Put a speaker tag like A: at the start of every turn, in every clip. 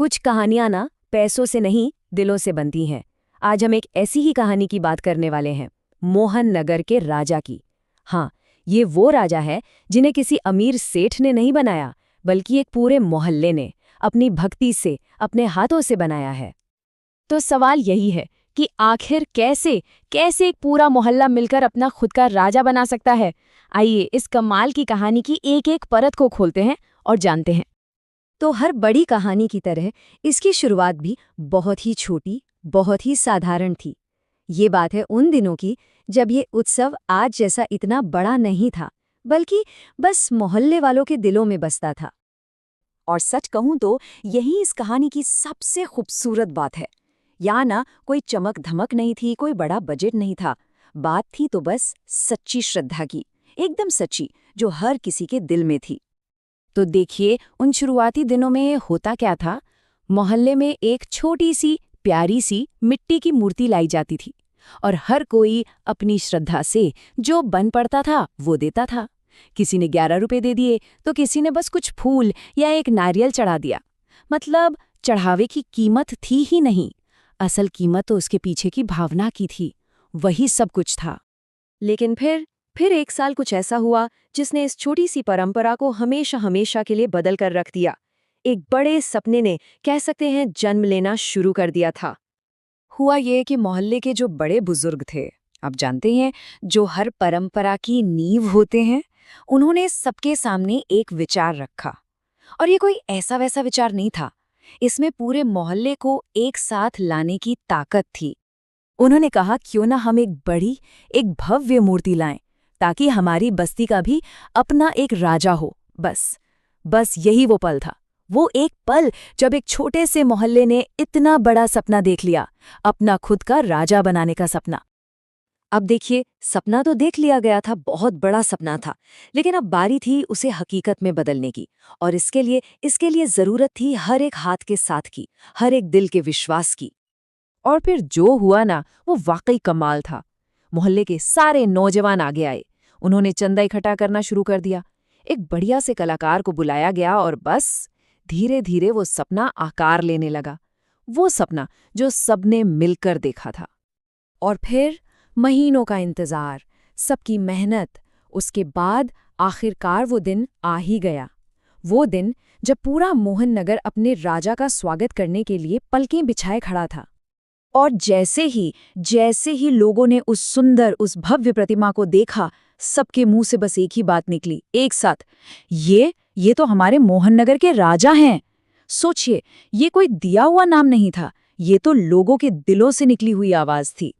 A: कुछ कहानियां ना पैसों से नहीं, दिलों से बनती हैं। आज हम एक ऐसी ही कहानी की बात करने वाले हैं, मोहन नगर के राजा की। हाँ, ये वो राजा है जिन्हें किसी अमीर सेठ ने नहीं बनाया, बल्कि एक पूरे मोहल्ले ने अपनी भक्ति से, अपने हाथों से बनाया है। तो सवाल यही है कि आखिर कैसे कैसे एक पूरा मोहल्ला मिलकर अपना खुद का राजा बना सकता है। आइए इस कमाल की कहानी की एक एक परत को खोलते हैं और जानते हैं। तो हर बड़ी कहानी की तरह इसकी शुरुआत भी बहुत ही छोटी, बहुत ही साधारण थी। ये बात है उन दिनों की जब ये उत्सव आज जैसा इतना बड़ा नहीं था, बल्कि बस मोहल्ले वालों के दिलों में बसता था। और सच कहूं तो यही इस कहानी की सबसे खूबसूरत बात है। यहाँ ना कोई चमक धमक नहीं थी, कोई बड़ा बजट नहीं था। बात थी तो बस सच्ची श्रद्धा की, एकदम सच्ची, जो हर किसी के दिल में थी। तो देखिए उन शुरुआती दिनों में होता क्या था। मोहल्ले में एक छोटी सी प्यारी सी मिट्टी की मूर्ति लाई जाती थी और हर कोई अपनी श्रद्धा से जो बन पड़ता था वो देता था। किसी ने 11 रुपए दे दिए तो किसी ने बस कुछ फूल या एक नारियल चढ़ा दिया। मतलब चढ़ावे की कीमत थी ही नहीं, असल कीमत तो उसके पीछे की भावना की थी। वही सब कुछ था। लेकिन फिर एक साल कुछ ऐसा हुआ जिसने इस छोटी सी परंपरा को हमेशा हमेशा के लिए बदल कर रख दिया। एक बड़े सपने ने, कह सकते हैं, जन्म लेना शुरू कर दिया था। हुआ ये कि मोहल्ले के जो बड़े बुजुर्ग थे, आप जानते हैं, जो हर परंपरा की नींव होते हैं, उन्होंने सबके सामने एक विचार रखा। और ये कोई ऐसा वैसा विचार नहीं था, इसमें पूरे मोहल्ले को एक साथ लाने की ताकत थी। उन्होंने कहा, क्यों ना हम एक बड़ी, एक भव्य मूर्ति लाएं, ताकि हमारी बस्ती का भी अपना एक राजा हो। बस यही वो पल था। वो एक पल जब एक छोटे से मोहल्ले ने इतना बड़ा सपना देख लिया, अपना खुद का राजा बनाने का सपना। अब देखिए, सपना तो देख लिया गया था, बहुत बड़ा सपना था, लेकिन अब बारी थी उसे हकीकत में बदलने की। और इसके लिए जरूरत थी हर एक हाथ के साथ की, हर एक दिल के विश्वास की। और फिर जो हुआ ना, वो वाकई कमाल था। मोहल्ले के सारे नौजवान आगे आए। उन्होंने चंदा इकट्ठा करना शुरू कर दिया। एक बढ़िया से कलाकार को बुलाया गया और बस धीरे धीरे वो सपना आकार लेने लगा। वो सपना जो सबने मिलकर देखा था। और फिर महीनों का इंतजार, सबकी मेहनत, उसके बाद आखिरकार वो दिन आ ही गया। वो दिन जब पूरा मोहन नगर अपने राजा का स्वागत करने के लिए पलकें बिछाए खड़ा था। और जैसे ही लोगों ने उस सुंदर, उस भव्य प्रतिमा को देखा, सबके मुंह से बस एक ही बात निकली, एक साथ, ये तो हमारे मोहन नगर के राजा हैं। सोचिए, ये कोई दिया हुआ नाम नहीं था, ये तो लोगों के दिलों से निकली हुई आवाज थी।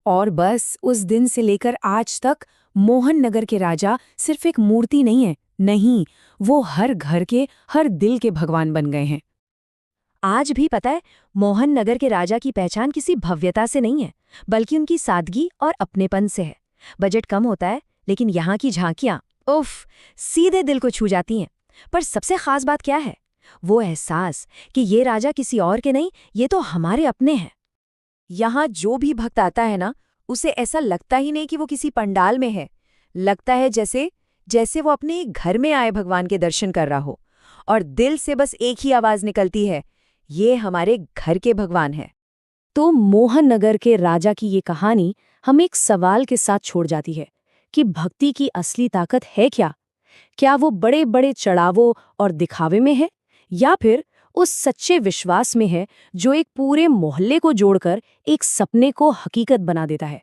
A: और बस उस दिन से लेकर आज तक मोहन नगर के राजा सिर्फ एक मूर्ति नहीं, वो हर घर के, हर दिल के भगवान बन गए हैं। आज भी पता है, मोहन नगर के राजा की पहचान किसी भव्यता से नहीं है, बल्कि उनकी सादगी और अपनेपन से है। बजट कम होता है, लेकिन यहाँ की झांकियां, उफ, सीधे दिल को छू जाती हैं। पर सबसे खास बात क्या है? वो एहसास कि ये राजा किसी और के नहीं, ये तो हमारे अपने हैं। यहाँ जो भी भक्त आता है ना, उसे ऐसा लगता ही नहीं कि वो किसी पंडाल में है। लगता है जैसे वो अपने घर में आए भगवान के दर्शन कर रहा हो। और दिल से बस एक ही आवाज निकलती है, ये हमारे घर के भगवान हैं। तो मोहन नगर के राजा की ये कहानी हमें एक सवाल के साथ छोड़ जाती है कि भक्ति की असली ताकत है क्या? क्या वो बड़े बड़े चढ़ावों और दिखावे में है, या फिर उस सच्चे विश्वास में है जो एक पूरे मोहल्ले को जोड़कर एक सपने को हकीकत बना देता है?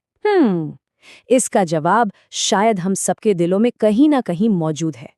A: इसका जवाब शायद हम सबके दिलों में कहीं ना कहीं मौजूद है।